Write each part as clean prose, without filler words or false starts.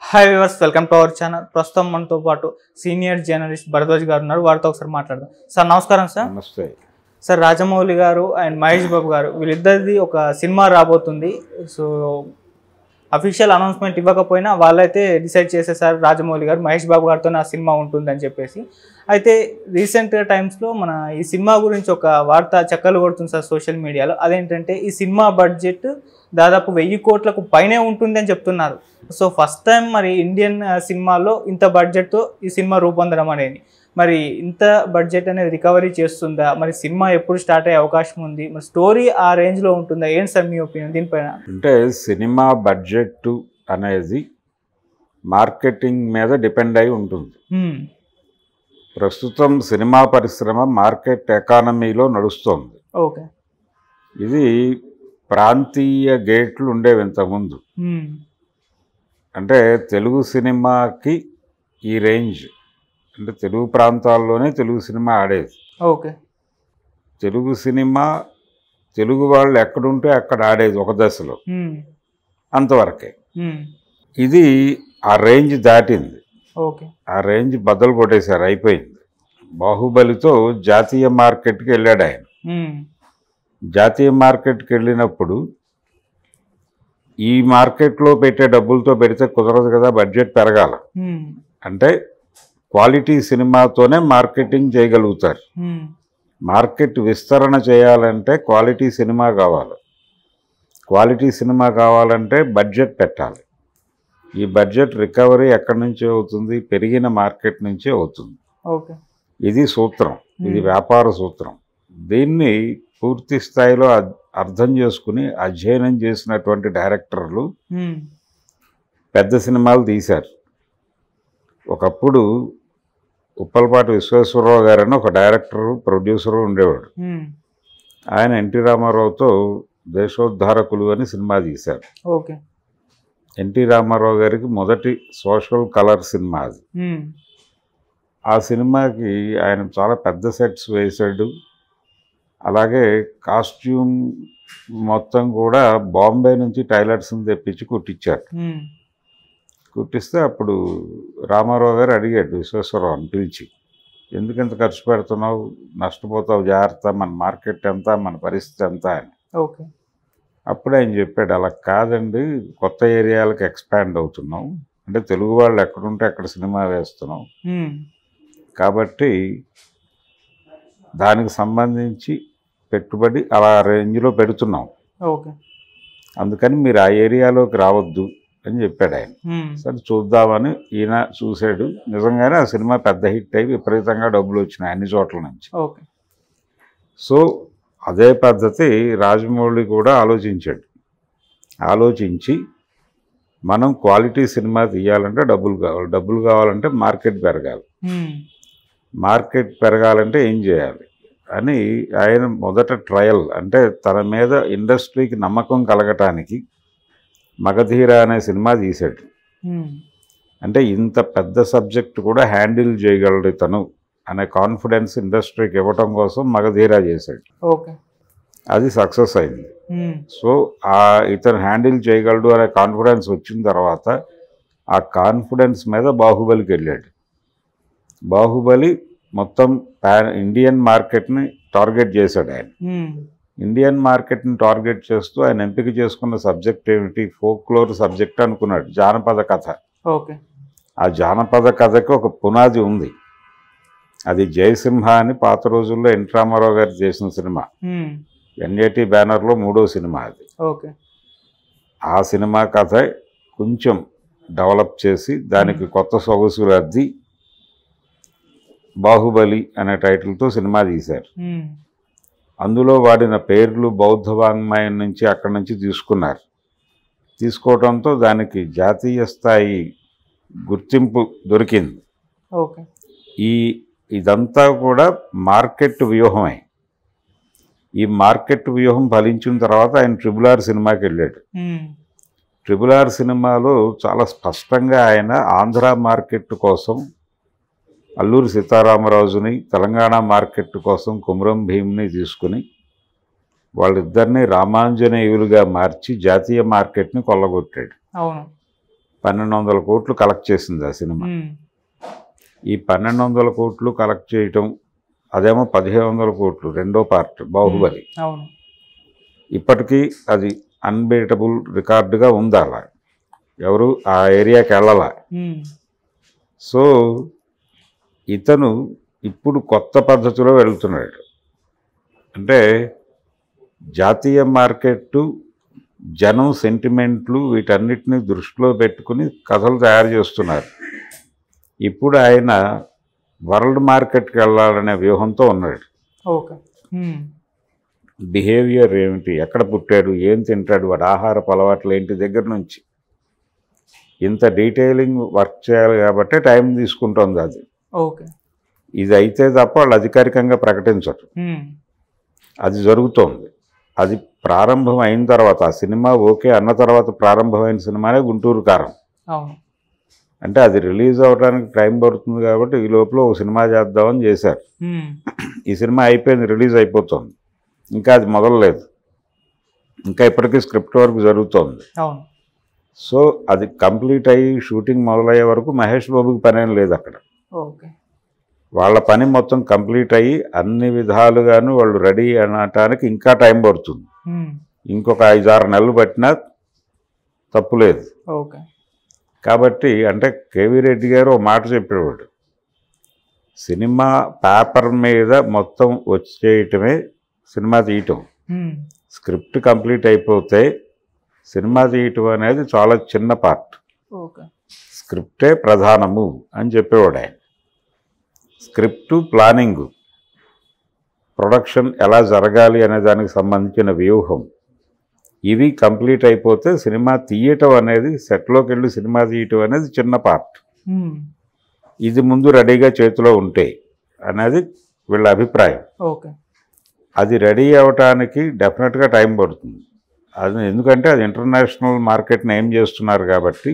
Hi viewers, welcome to our channel. ప్రస్తుతం మనతో పాటు సీనియర్ జర్నలిస్ట్ భరద్వాజ్ గారు ఉన్నారు. వారితో ఒకసారి మాట్లాడదాం. సార్ నమస్కారం. సార్ నమస్తే సార్, రాజమౌళి గారు అండ్ మహేష్ బాబు గారు వీళ్ళిద్దరిది ఒక సినిమా రాబోతుంది. సో అఫీషియల్ అనౌన్స్మెంట్ ఇవ్వకపోయినా వాళ్ళైతే డిసైడ్ చేసేసారు, రాజమౌళి గారు మహేష్ బాబు గారితో ఆ సినిమా ఉంటుందని చెప్పేసి. అయితే రీసెంట్ టైమ్స్లో మన ఈ సినిమా గురించి ఒక వార్త చక్కలు కొడుతుంది సార్ సోషల్ మీడియాలో. అదేంటంటే ఈ సినిమా బడ్జెట్ దాదాపు 1000 కోట్లకు పైనే ఉంటుంది అని చెప్తున్నారు. సో ఫస్ట్ టైం మరి ఇండియన్ సినిమాలో ఇంత బడ్జెట్తో ఈ సినిమా రూపొందడం అనేది, మరి ఇంత బడ్జెట్ అనేది రికవరీ చేస్తుందా? మరి సినిమా ఎప్పుడు స్టార్ట్ అయ్యే అవకాశం ఉంది? మరి స్టోరీ ఆ రేంజ్లో ఉంటుందా? ఏంటి సార్ మీ ఒపీనియన్ దీనిపైన? అంటే సినిమా బడ్జెట్ అనేది మార్కెటింగ్ మీద డిపెండ్ అయి ఉంటుంది. ప్రస్తుతం సినిమా పరిశ్రమ మార్కెట్ ఎకానమీలో నడుస్తోంది. ఓకే. ఇది ప్రాంతీయ గేట్లు ఉండేవి ఇంతకుముందు. అంటే తెలుగు సినిమాకి ఈ రేంజ్, అంటే తెలుగు ప్రాంతాల్లోనే తెలుగు సినిమా ఆడేది. ఓకే. తెలుగు సినిమా తెలుగు వాళ్ళు ఎక్కడుంటే అక్కడ ఆడేది ఒక దశలో, అంతవరకే. ఇది ఆ రేంజ్ దాటింది. ఓకే. ఆ రేంజ్ బద్దలు కొట్టేశారు, అయిపోయింది. బాహుబలితో జాతీయ మార్కెట్కి వెళ్ళాడు ఆయన. జాతీయ మార్కెట్కి వెళ్ళినప్పుడు ఈ మార్కెట్లో పెట్టే డబ్బులతో పెడితే కుదరదు కదా, బడ్జెట్ పెరగాల. అంటే క్వాలిటీ సినిమాతోనే మార్కెటింగ్ చేయగలుగుతారు. మార్కెట్ విస్తరణ చేయాలంటే క్వాలిటీ సినిమా కావాలి. క్వాలిటీ సినిమా కావాలంటే బడ్జెట్ పెట్టాలి. ఈ బడ్జెట్ రికవరీ ఎక్కడి నుంచి అవుతుంది? పెరిగిన మార్కెట్ నుంచే అవుతుంది. ఓకే. ఇది సూత్రం, ఇది వ్యాపార సూత్రం. దీన్ని పూర్తి స్థాయిలో అర్థం చేసుకుని అధ్యయనం చేసినటువంటి డైరెక్టర్లు పెద్ద సినిమాలు తీశారు. ఒకప్పుడు ఉప్పలపాటి విశ్వేశ్వరరావు గారని ఒక డైరెక్టరు ప్రొడ్యూసరు ఉండేవాడు. ఆయన ఎన్టీ రామారావుతో దేశోద్ధారకులు అని సినిమా తీశారు. ఓకే. ఎన్టీ రామారావు గారికి మొదటి సోషల్ కలర్ సినిమా అది. ఆ సినిమాకి ఆయన చాలా పెద్ద సెట్స్ వేశాడు. అలాగే కాస్ట్యూమ్ మొత్తం కూడా బాంబే నుంచి టైలర్స్ని తెప్పించి కుట్టించారు. కుట్టిస్తే అప్పుడు రామారావు గారు అడిగాడు విశ్వేశ్వరరావుని పిలిచి, ఎందుకంత ఖర్చు పెడుతున్నావు, నష్టపోతావు, జాగ్రత్త, మన మార్కెట్ ఎంత, మన పరిస్థితి ఎంత అని. ఓకే. అప్పుడు ఆయన చెప్పాడు, అలా కాదండి, కొత్త ఏరియాలకు ఎక్స్పాండ్ అవుతున్నాం, అంటే తెలుగు వాళ్ళు ఎక్కడుంటే అక్కడ సినిమా వేస్తున్నాం కాబట్టి దానికి సంబంధించి పెట్టుబడి అలా రేంజ్లో పెడుతున్నాం, ఓకే, అందుకని మీరు ఆ ఏరియాలోకి రావద్దు అని చెప్పాడు ఆయన. సరే చూద్దామని ఈయన చూశాడు. నిజంగానే ఆ సినిమా పెద్ద హిట్ అయ్యి విపరీతంగా డబ్బులు వచ్చినాయి అన్ని చోట్ల నుంచి. ఓకే. సో అదే పద్ధతి రాజమౌళి కూడా ఆలోచించాడు. ఆలోచించి మనం క్వాలిటీ సినిమా తీయాలంటే డబ్బులు కావాలి, డబ్బులు కావాలంటే మార్కెట్ పెరగాలి, మార్కెట్ పెరగాలంటే ఏం చేయాలి అని ఆయన మొదట ట్రయల్, అంటే తన మీద ఇండస్ట్రీకి నమ్మకం కలగటానికి మగధీర అనే సినిమా తీశాడు. అంటే ఇంత పెద్ద సబ్జెక్ట్ కూడా హ్యాండిల్ చేయగలడు తను అనే కాన్ఫిడెన్స్ ఇండస్ట్రీకి ఇవ్వటం కోసం మగధీర చేశాడు. ఓకే. అది సక్సెస్ అయింది. సో ఇతను హ్యాండిల్ చేయగలడు అనే కాన్ఫిడెన్స్ వచ్చిన తర్వాత ఆ కాన్ఫిడెన్స్ మీద బాహుబలికి వెళ్ళాడు. బాహుబలి మొత్తం ఇండియన్ మార్కెట్ని టార్గెట్ చేశాడు ఆయన. ఇండియన్ మార్కెట్ని టార్గెట్ చేస్తూ ఆయన ఎంపిక చేసుకున్న సబ్జెక్ట్ ఏమిటి? ఫోక్లోర్ సబ్జెక్ట్ అనుకున్నాడు, జానపద కథ. ఓకే. ఆ జానపద కథకి ఒక పునాది ఉంది. అది జయసింహ అని పాత రోజుల్లో ఎన్టీ రామారావు గారు చేసిన సినిమా, ఎన్ఏటి బ్యానర్లో 3వ సినిమా అది. ఓకే. ఆ సినిమా కథ కొంచెం డెవలప్ చేసి దానికి కొత్త సొగసులు అద్ది బాహుబలి అనే టైటిల్తో సినిమా తీశారు. అందులో వాడిన పేర్లు బౌద్ధ వాంగ్మయం నుంచి అక్కడి నుంచి తీసుకున్నారు. తీసుకోవడంతో దానికి జాతీయ స్థాయి గుర్తింపు దొరికింది. ఓకే. ఇదంతా కూడా మార్కెట్ వ్యూహమే. ఈ మార్కెట్ వ్యూహం ఫలించిన తర్వాత ఆయన RRR సినిమాకి వెళ్ళాడు. RRR సినిమాలో చాలా స్పష్టంగా ఆయన ఆంధ్ర మార్కెట్ కోసం అల్లూరి సీతారామరాజుని, తెలంగాణ మార్కెట్ కోసం కుమరం భీమ్ని తీసుకుని వాళ్ళిద్దరిని రామాంజనేయులుగా మార్చి జాతీయ మార్కెట్ని కొల్లగొట్టాడు. అవును. 1200 కోట్లు కలెక్ట్ చేసింది ఆ సినిమా. ఈ 1200 కోట్లు కలెక్ట్ చేయటం, అదేమో 1500 కోట్లు రెండో పార్ట్ బాహుబలి. అవును. ఇప్పటికీ అది అన్బీటబుల్ రికార్డుగా ఉంది. అలా ఎవరు ఆ ఏరియాకి వెళ్ళాల. సో ఇతను ఇప్పుడు కొత్త పద్ధతిలో వెళ్తున్నాడు. అంటే జాతీయ మార్కెట్టు, జనం సెంటిమెంట్లు వీటన్నిటిని దృష్టిలో పెట్టుకుని కథలు తయారు చేస్తున్నారు. ఇప్పుడు ఆయన వరల్డ్ మార్కెట్కి వెళ్ళాలనే వ్యూహంతో ఉన్నాడు. ఓకే. బిహేవియర్ ఏమిటి, ఎక్కడ పుట్టాడు, ఏం తింటాడు, వాడి ఆహారపు అలవాట్లు ఏంటి దగ్గర నుంచి ఇంత డీటెయిలింగ్ వర్క్ చేయాలి కాబట్టి టైం తీసుకుంటుంది అది. ఓకే. ఇది అయితే తప్ప వాళ్ళు అధికారికంగా ప్రకటించరు. అది జరుగుతోంది. అది ప్రారంభం అయిన తర్వాత, ఆ సినిమా ఓకే అన్న తర్వాత ప్రారంభమైన సినిమానే గుంటూరు కారం. అవును. అంటే అది రిలీజ్ అవ్వడానికి టైం పడుతుంది కాబట్టి ఈ లోపల ఒక సినిమా చేద్దామని చేశారు. ఈ సినిమా అయిపోయింది, రిలీజ్ అయిపోతుంది, ఇంకా అది మొదలలేదు, ఇంకా ఇప్పటికీ స్క్రిప్ట్ వర్క్ జరుగుతోంది. అవును. సో అది కంప్లీట్ అయ్యి షూటింగ్ మొదలయ్యే వరకు మహేష్ బాబుకి పని ఏం లేదు అక్కడ. ఓకే. వాళ్ళ పని మొత్తం కంప్లీట్ అయ్యి అన్ని విధాలుగాను వాళ్ళు రెడీ అనటానికి ఇంకా టైం పడుతుంది. ఇంకొక 5-6 నెలలు పట్టినా తప్పులేదు. ఓకే. కాబట్టి అంటే కేవీ రెడ్డి గారు ఒక మాట చెప్పేవాడు, సినిమా పేపర్ మీద మొత్తం వచ్చేయటమే సినిమా తీయటం, స్క్రిప్ట్ కంప్లీట్ అయిపోతే సినిమా తీయటం అనేది చాలా చిన్న పార్ట్, స్క్రిప్టే ప్రధానము అని చెప్పేవాడు ఆయన. స్క్రిప్టు, ప్లానింగు, ప్రొడక్షన్ ఎలా జరగాలి అనే దానికి సంబంధించిన వ్యూహం, ఇవి కంప్లీట్ అయిపోతే సినిమా తీయటం అనేది, సెట్లోకి వెళ్ళి సినిమా తీయటం అనేది చిన్న పార్ట్. ఇది ముందు రెడీగా చేతిలో ఉంటే అనేది వీళ్ళ అభిప్రాయం. ఓకే. అది రెడీ అవ్వటానికి డెఫినెట్గా టైం పడుతుంది. అది ఎందుకంటే అది ఇంటర్నేషనల్ మార్కెట్ని ఏం చేస్తున్నారు కాబట్టి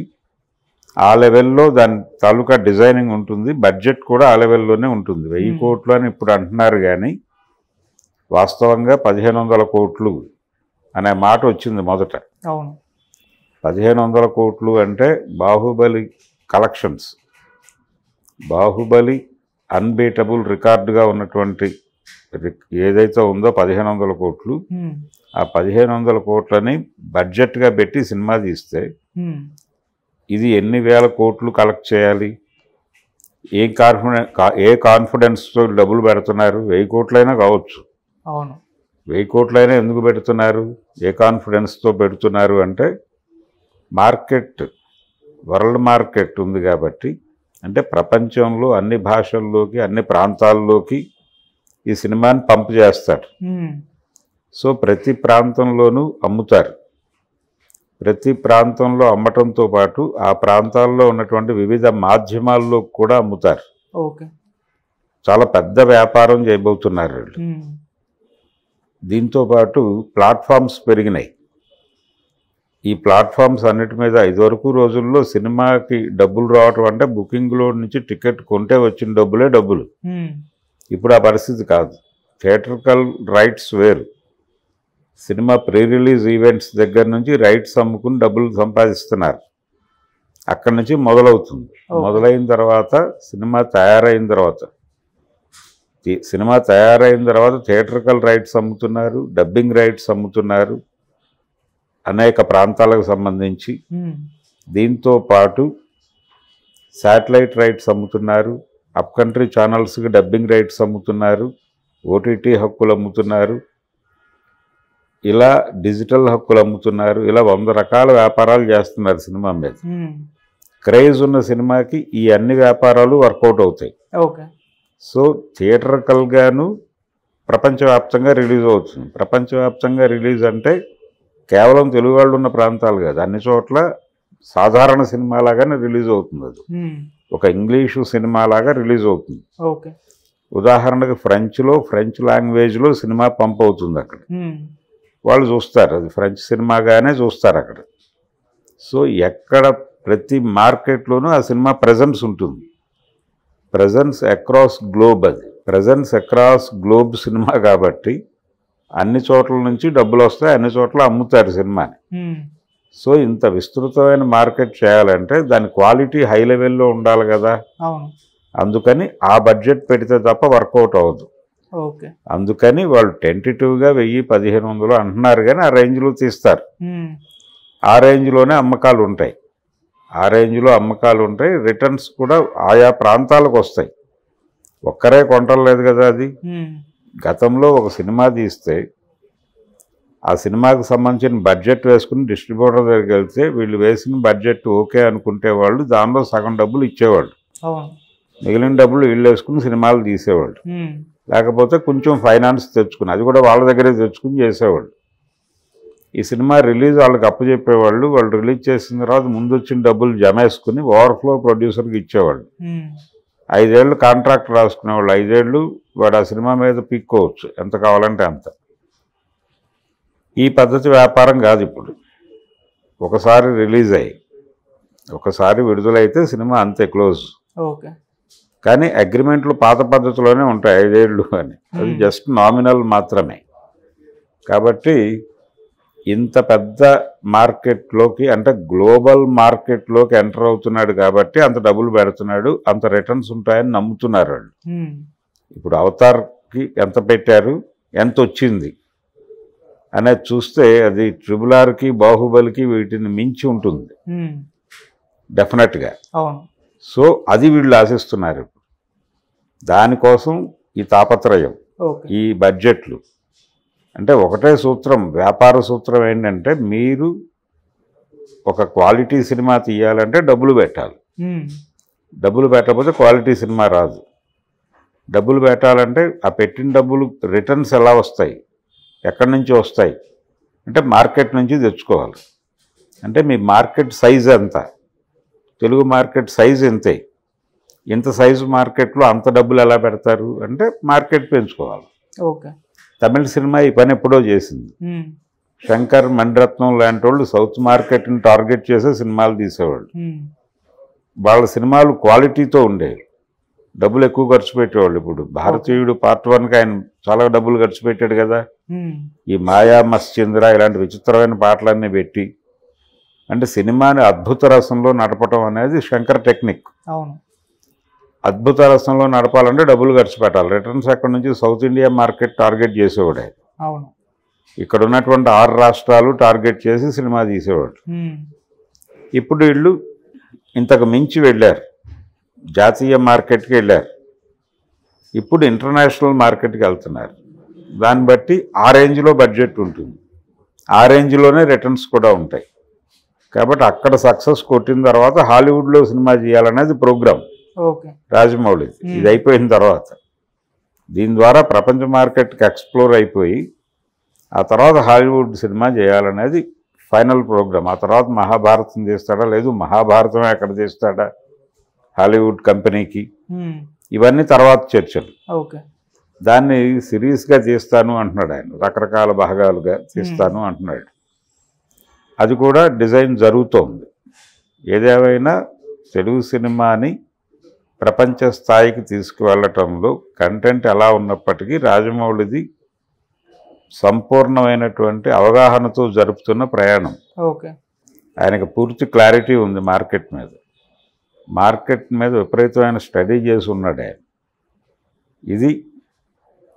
ఆ లెవెల్లో దాని తాలూకా డిజైనింగ్ ఉంటుంది, బడ్జెట్ కూడా ఆ లెవెల్లోనే ఉంటుంది. 1000 కోట్లు అని ఇప్పుడు అంటున్నారు కానీ వాస్తవంగా 1500 కోట్లు అనే మాట వచ్చింది మొదట. అవును. 1500 కోట్లు అంటే బాహుబలి కలెక్షన్స్, బాహుబలి అన్బీటబుల్ రికార్డుగా ఉన్నటువంటి ఏదైతే ఉందో 1500 కోట్లు, ఆ 1500 కోట్లని బడ్జెట్గా పెట్టి సినిమా తీస్తే ఇది ఎన్ని వేల కోట్లు కలెక్ట్ చేయాలి, ఏ కాన్ఫిడెన్స్తో డబ్బులు పెడుతున్నారు. 1000 కోట్లైనా కావచ్చు. అవును. 1000 కోట్లైనా ఎందుకు పెడుతున్నారు, ఏ కాన్ఫిడెన్స్తో పెడుతున్నారు అంటే మార్కెట్, వరల్డ్ మార్కెట్ ఉంది కాబట్టి, అంటే ప్రపంచంలో అన్ని భాషల్లోకి అన్ని ప్రాంతాల్లోకి ఈ సినిమాని పంప్ చేస్తారు. సో ప్రతి ప్రాంతంలోనూ అమ్ముతారు. ప్రతి ప్రాంతంలో అమ్మటంతో పాటు ఆ ప్రాంతాల్లో ఉన్నటువంటి వివిధ మాధ్యమాల్లో కూడా అమ్ముతారు. ఓకే. చాలా పెద్ద వ్యాపారం చేయబోతున్నారు వీళ్ళు. దీంతోపాటు ప్లాట్ఫామ్స్ పెరిగినాయి. ఈ ప్లాట్ఫామ్స్ అన్నిటి మీద ఇదివరకు రోజుల్లో సినిమాకి డబ్బులు రావటం అంటే బుకింగ్లో నుంచి టికెట్ కొంటే వచ్చిన డబ్బులు. ఇప్పుడు ఆ పరిస్థితి కాదు. థియేట్రికల్ రైట్స్ వేరు, సినిమా ప్రీ రిలీజ్ ఈవెంట్స్ దగ్గర నుంచి రైట్స్ అమ్ముకుని డబ్బులు సంపాదిస్తున్నారు. అక్కడి నుంచి మొదలవుతుంది. మొదలైన తర్వాత సినిమా తయారైన తర్వాత థియేట్రికల్ రైట్స్ అమ్ముతున్నారు, డబ్బింగ్ రైట్స్ అమ్ముతున్నారు అనేక ప్రాంతాలకు సంబంధించి. దీంతో పాటు శాటిలైట్ రైట్స్ అమ్ముతున్నారు, అప్ కంట్రీ ఛానల్స్కి డబ్బింగ్ రైట్స్ అమ్ముతున్నారు, ఓటీటీ హక్కులు అమ్ముతున్నారు, ఇలా డిజిటల్ హక్కులు అమ్ముతున్నారు. ఇలా 100 రకాల వ్యాపారాలు చేస్తున్నారు సినిమా మీద. క్రేజ్ ఉన్న సినిమాకి ఈ అన్ని వ్యాపారాలు వర్కౌట్ అవుతాయి. ఓకే. సో థియేటర్కల్గాను ప్రపంచవ్యాప్తంగా రిలీజ్ అవుతుంది. ప్రపంచవ్యాప్తంగా రిలీజ్ అంటే కేవలం తెలుగు వాళ్ళు ఉన్న ప్రాంతాలు కాదు, అన్ని చోట్ల సాధారణ సినిమాలాగానే రిలీజ్ అవుతుంది. అది ఒక ఇంగ్లీషు సినిమాలాగా రిలీజ్ అవుతుంది. ఓకే. ఉదాహరణకు ఫ్రెంచ్ లాంగ్వేజ్లో సినిమా పంప్ అవుతుంది. అక్కడ వాళ్ళు చూస్తారు, అది ఫ్రెంచ్ సినిమాగానే చూస్తారు అక్కడ. సో ఎక్కడ ప్రతి మార్కెట్లోనూ ఆ సినిమా ప్రెజెన్స్ ఉంటుంది. ప్రెజెన్స్ అక్రాస్ గ్లోబ్, అది ప్రెజెన్స్ అక్రాస్ గ్లోబ్ సినిమా కాబట్టి అన్ని చోట్ల నుంచి డబ్బులు వస్తాయి, అన్ని చోట్ల అమ్ముతారు సినిమాని. సో ఇంత విస్తృతమైన మార్కెట్ చేయాలంటే దాని క్వాలిటీ హై లెవెల్లో ఉండాలి కదా. అవును. అందుకని ఆ బడ్జెట్ పెడితే తప్ప వర్కౌట్ అవ్వదు. ఓకే. అందుకని వాళ్ళు టెంటేటివ్గా 1000-1500 అంటున్నారు, కానీ ఆ రేంజ్లో తీస్తారు. ఆ రేంజ్లోనే అమ్మకాలు ఉంటాయి. ఆ రేంజ్లో అమ్మకాలు ఉంటాయి. రిటర్న్స్ కూడా ఆయా ప్రాంతాలకు వస్తాయి. ఒక్కరే కొంటలేదు కదా. అది గతంలో ఒక సినిమా తీస్తే ఆ సినిమాకి సంబంధించిన బడ్జెట్ వేసుకుని డిస్ట్రిబ్యూటర్ దగ్గరికి వెళ్తే వీళ్ళు వేసిన బడ్జెట్ ఓకే అనుకుంటే వాళ్ళు దానిలో సగం డబ్బులు ఇచ్చేవాళ్ళు, మిగిలిన డబ్బులు వీళ్ళు వేసుకుని సినిమాలు తీసేవాళ్ళు. లేకపోతే కొంచెం ఫైనాన్స్ తెచ్చుకుని, అది కూడా వాళ్ళ దగ్గరే తెచ్చుకుని చేసేవాళ్ళు. ఈ సినిమా రిలీజ్ వాళ్ళకి అప్పచెప్పేవాళ్ళు. వాళ్ళు రిలీజ్ చేసిన తర్వాత ముందు వచ్చిన డబ్బులు జమ వేసుకుని ఓవర్ఫ్లో ప్రొడ్యూసర్కి ఇచ్చేవాళ్ళు. 5 ఏళ్ళు కాంట్రాక్ట్ రాసుకునేవాళ్ళు. 5 ఏళ్ళు వాడు ఆ సినిమా మీద పిక్కోవచ్చు ఎంత కావాలంటే అంత. ఈ పద్ధతి వ్యాపారం కాదు ఇప్పుడు. ఒకసారి రిలీజ్ అయ్యి ఒకసారి విడుదలైతే సినిమా అంతే, క్లోజ్. ఓకే. కానీ అగ్రిమెంట్లు పాత పద్ధతిలోనే ఉంటాయి 5 ఏళ్ళు అని. అది జస్ట్ నామినల్ మాత్రమే. కాబట్టి ఇంత పెద్ద మార్కెట్లోకి, అంటే గ్లోబల్ మార్కెట్లోకి ఎంటర్ అవుతున్నాడు కాబట్టి అంత డబ్బులు పెడుతున్నాడు, అంత రిటర్న్స్ ఉంటాయని నమ్ముతున్నారు వాళ్ళు. ఇప్పుడు అవతార్కి ఎంత పెట్టారు, ఎంత వచ్చింది అనేది చూస్తే అది RRRకి బాహుబలికి వీటిని మించి ఉంటుంది డెఫినెట్గా. సో అది వీళ్ళు ఆశిస్తున్నారు. దానికోసం ఈ తాపత్రయం, ఈ బడ్జెట్లు. అంటే ఒకటే సూత్రం, వ్యాపార సూత్రం ఏంటంటే మీరు ఒక క్వాలిటీ సినిమా తీయాలంటే డబ్బులు పెట్టాలి. డబ్బులు పెట్టకపోతే క్వాలిటీ సినిమా రాదు. డబ్బులు పెట్టాలంటే ఆ పెట్టిన డబ్బులు రిటర్న్స్ ఎలా వస్తాయి, ఎక్కడి నుంచి వస్తాయి అంటే మార్కెట్ నుంచి తెచ్చుకోవాలి. అంటే మీ మార్కెట్ సైజ్ ఎంత, తెలుగు మార్కెట్ సైజ్ ఎంతే, ఇంత సైజు మార్కెట్లో అంత డబ్బులు ఎలా పెడతారు అంటే మార్కెట్ పెంచుకోవాలి. ఓకే. తమిళ సినిమా ఈ పని ఎప్పుడో చేసింది. శంకర్, మణిరత్నం లాంటి వాళ్ళు సౌత్ మార్కెట్ని టార్గెట్ చేసే సినిమాలు తీసేవాళ్ళు. వాళ్ళ సినిమాలు క్వాలిటీతో ఉండేవి, డబ్బులు ఎక్కువ ఖర్చు పెట్టేవాళ్ళు. ఇప్పుడు భారతీయుడు పార్ట్ 1కి ఆయన చాలా డబ్బులు ఖర్చు పెట్టాడు కదా. ఈ మాయా మత్స్యేంద్ర ఇలాంటి విచిత్రమైన పాటలన్నీ పెట్టి, అంటే సినిమాని అద్భుత రసంలో నడపటం అనేది శంకర్ టెక్నిక్. అద్భుత రసంలో నడపాలంటే డబ్బులు ఖర్చు పెట్టాలి. రిటర్న్స్ ఎక్కడి నుంచి సౌత్ ఇండియా మార్కెట్ టార్గెట్ చేసేవాడు ఆయన. ఇక్కడ ఉన్నటువంటి 6 రాష్ట్రాలు టార్గెట్ చేసి సినిమా తీసేవాడు. ఇప్పుడు వీళ్ళు ఇంతకు మించి వెళ్ళారు, జాతీయ మార్కెట్కి వెళ్ళారు. ఇప్పుడు ఇంటర్నేషనల్ మార్కెట్కి వెళ్తున్నారు. దాన్ని బట్టి ఆ రేంజ్లో బడ్జెట్ ఉంటుంది, ఆ రేంజ్లోనే రిటర్న్స్ కూడా ఉంటాయి. కాబట్టి అక్కడ సక్సెస్ కొట్టిన తర్వాత హాలీవుడ్లో సినిమా చేయాలనేది ప్రోగ్రామ్ రాజమౌళిది. ఇది అయిపోయిన తర్వాత దీని ద్వారా ప్రపంచ మార్కెట్కి ఎక్స్ప్లోర్ అయిపోయి ఆ తర్వాత హాలీవుడ్ సినిమా చేయాలనేది ఫైనల్ ప్రోగ్రామ్. ఆ తర్వాత మహాభారతం తీస్తాడా, లేదు మహాభారతం ఎక్కడ తీస్తాడా హాలీవుడ్ కంపెనీకి, ఇవన్నీ తర్వాత చర్చలు. దాన్ని సిరీస్గా తీస్తాను అంటున్నాడు ఆయన, రకరకాల భాగాలుగా తీస్తాను అంటున్నాడు. అది కూడా డిజైన్ జరుగుతోంది. ఏదేమైనా తెలుగు సినిమాని ప్రపంచ స్థాయికి తీసుకువెళ్ళటంలో కంటెంట్ ఎలా ఉన్నప్పటికీ రాజమౌళిది సంపూర్ణమైనటువంటి అవగాహనతో జరుపుతున్న ప్రయాణం. ఆయనకు పూర్తి క్లారిటీ ఉంది మార్కెట్ మీద. మార్కెట్ మీద విపరీతమైన స్టడీ చేసి ఉన్నాడు ఆయన. ఇది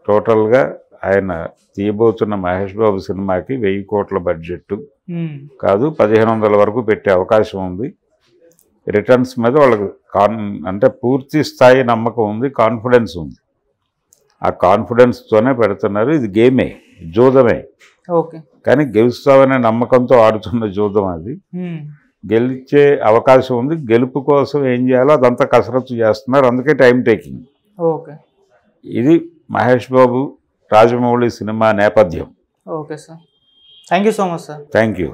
టోటల్గా ఆయన తీయబోతున్న మహేష్ బాబు సినిమాకి 1000 కోట్ల బడ్జెట్ కాదు, 1500 వరకు పెట్టే అవకాశం ఉంది. రిటర్న్స్ మీద వాళ్ళకి అంటే పూర్తి స్థాయి నమ్మకం ఉంది, కాన్ఫిడెన్స్ ఉంది. ఆ కాన్ఫిడెన్స్తోనే పెడుతున్నారు. ఇది గేమే, జూదమే. కానీ గెలుస్తామనే నమ్మకంతో ఆడుతున్న జూదం అది. గెలిచే అవకాశం ఉంది. గెలుపు కోసం ఏం చేయాలో అదంతా కసరత్తు చేస్తున్నారు. అందుకే టైం టేకింగ్. ఇది మహేష్ బాబు రాజమౌళి సినిమా నేపథ్యం. Okay sir, thank you so much sir. Thank you.